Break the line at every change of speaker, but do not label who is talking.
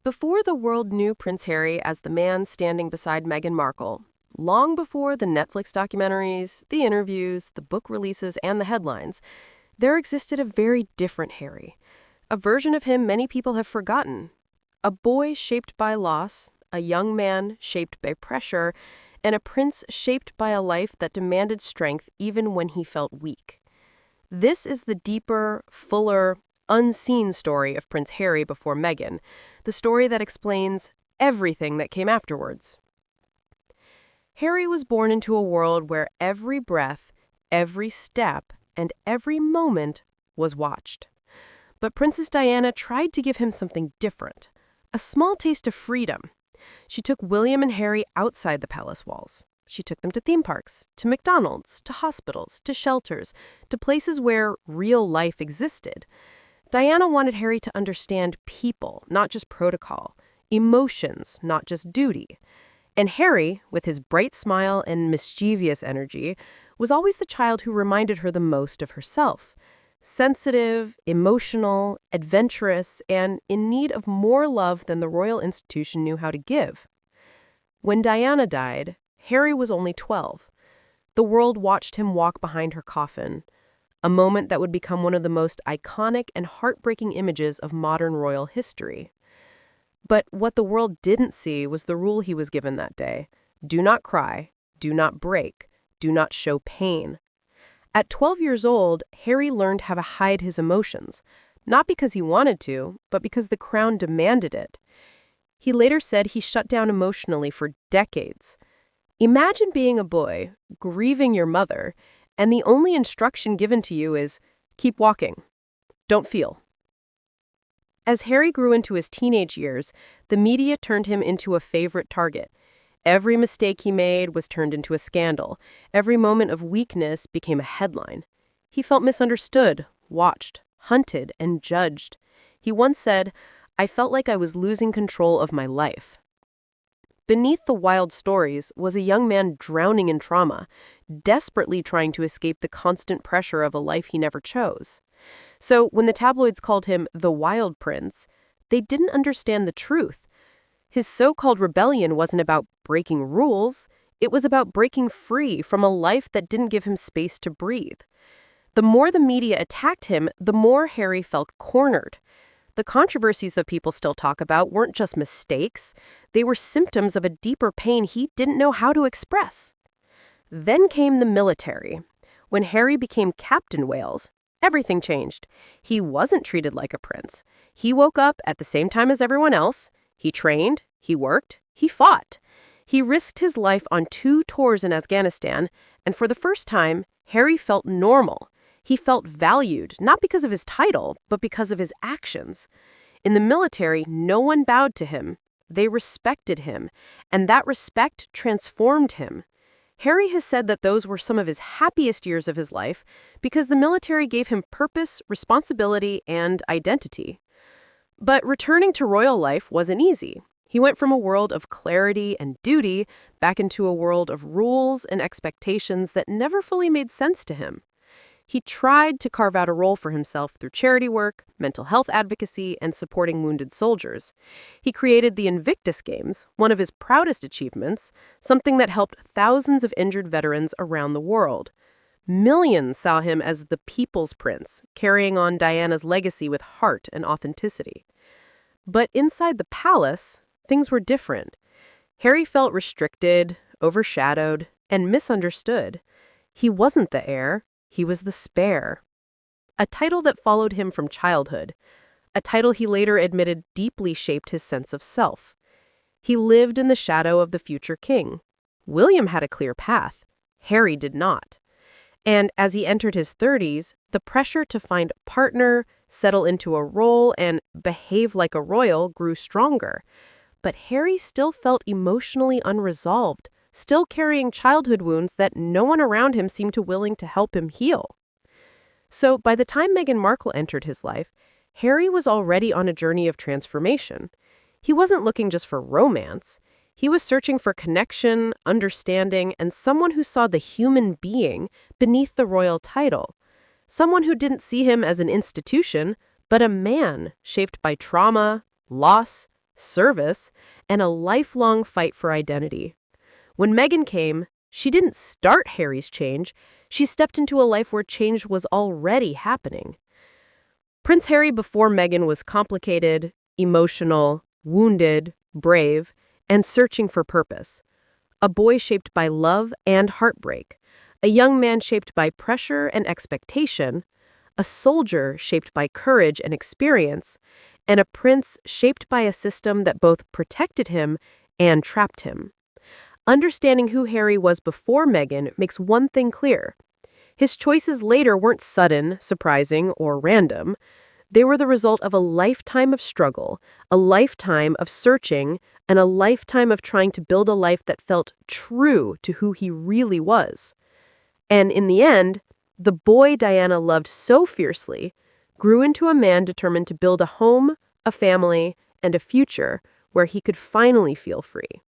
Before the world knew Prince Harry as the man standing beside Meghan Markle, long before the Netflix documentaries, the interviews, the book releases, and the headlines, there existed a very different Harry. A version of him many people have forgotten. A boy shaped by loss, a young man shaped by pressure, and a prince shaped by a life that demanded strength even when he felt weak. This is the deeper, fuller, unseen story of Prince Harry before Meghan, the story that explains everything that came afterwards. Harry was born into a world where every breath, every step, and every moment was watched. But Princess Diana tried to give him something different, a small taste of freedom. She took William and Harry outside the palace walls. She took them to theme parks, to McDonald's, to hospitals, to shelters, to places where real life existed. Diana wanted Harry to understand people, not just protocol, emotions, not just duty. And Harry, with his bright smile and mischievous energy, was always the child who reminded her the most of herself. Sensitive, emotional, adventurous, and in need of more love than the royal institution knew how to give. When Diana died, Harry was only 12. The world watched him walk behind her coffin, a moment that would become one of the most iconic and heartbreaking images of modern royal history. But what the world didn't see was the rule he was given that day. Do not cry, do not break, do not show pain. At 12 years old, Harry learned how to hide his emotions, not because he wanted to, but because the crown demanded it. He later said he shut down emotionally for decades. Imagine being a boy, grieving your mother, and the only instruction given to you is, keep walking. Don't feel. As Harry grew into his teenage years, the media turned him into a favorite target. Every mistake he made was turned into a scandal. Every moment of weakness became a headline. He felt misunderstood, watched, hunted, and judged. He once said, "I felt like I was losing control of my life." Beneath the wild stories was a young man drowning in trauma, desperately trying to escape the constant pressure of a life he never chose. So when the tabloids called him the Wild Prince, they didn't understand the truth. His so-called rebellion wasn't about breaking rules. It was about breaking free from a life that didn't give him space to breathe. The more the media attacked him, the more Harry felt cornered. The controversies that people still talk about weren't just mistakes. They were symptoms of a deeper pain he didn't know how to express. Then came the military. When Harry became Captain Wales, everything changed. He wasn't treated like a prince. He woke up at the same time as everyone else. He trained, he worked, he fought. He risked his life on 2 tours in Afghanistan, and for the first time, Harry felt normal. He felt valued, not because of his title, but because of his actions. In the military, no one bowed to him. They respected him, and that respect transformed him. Harry has said that those were some of his happiest years of his life because the military gave him purpose, responsibility, and identity. But returning to royal life wasn't easy. He went from a world of clarity and duty back into a world of rules and expectations that never fully made sense to him. He tried to carve out a role for himself through charity work, mental health advocacy, and supporting wounded soldiers. He created the Invictus Games, one of his proudest achievements, something that helped thousands of injured veterans around the world. Millions saw him as the people's prince, carrying on Diana's legacy with heart and authenticity. But inside the palace, things were different. Harry felt restricted, overshadowed, and misunderstood. He wasn't the heir. He was the spare. A title that followed him from childhood. A title he later admitted deeply shaped his sense of self. He lived in the shadow of the future king. William had a clear path. Harry did not. And as he entered his 30s, the pressure to find a partner, settle into a role, and behave like a royal grew stronger. But Harry still felt emotionally unresolved, still carrying childhood wounds that no one around him seemed willing to help him heal. So by the time Meghan Markle entered his life, Harry was already on a journey of transformation. He wasn't looking just for romance. He was searching for connection, understanding, and someone who saw the human being beneath the royal title. Someone who didn't see him as an institution, but a man shaped by trauma, loss, service, and a lifelong fight for identity. When Meghan came, she didn't start Harry's change. She stepped into a life where change was already happening. Prince Harry before Meghan was complicated, emotional, wounded, brave, and searching for purpose. A boy shaped by love and heartbreak. A young man shaped by pressure and expectation. A soldier shaped by courage and experience. And a prince shaped by a system that both protected him and trapped him. Understanding who Harry was before Meghan makes one thing clear. His choices later weren't sudden, surprising, or random. They were the result of a lifetime of struggle, a lifetime of searching, and a lifetime of trying to build a life that felt true to who he really was. And in the end, the boy Diana loved so fiercely grew into a man determined to build a home, a family, and a future where he could finally feel free.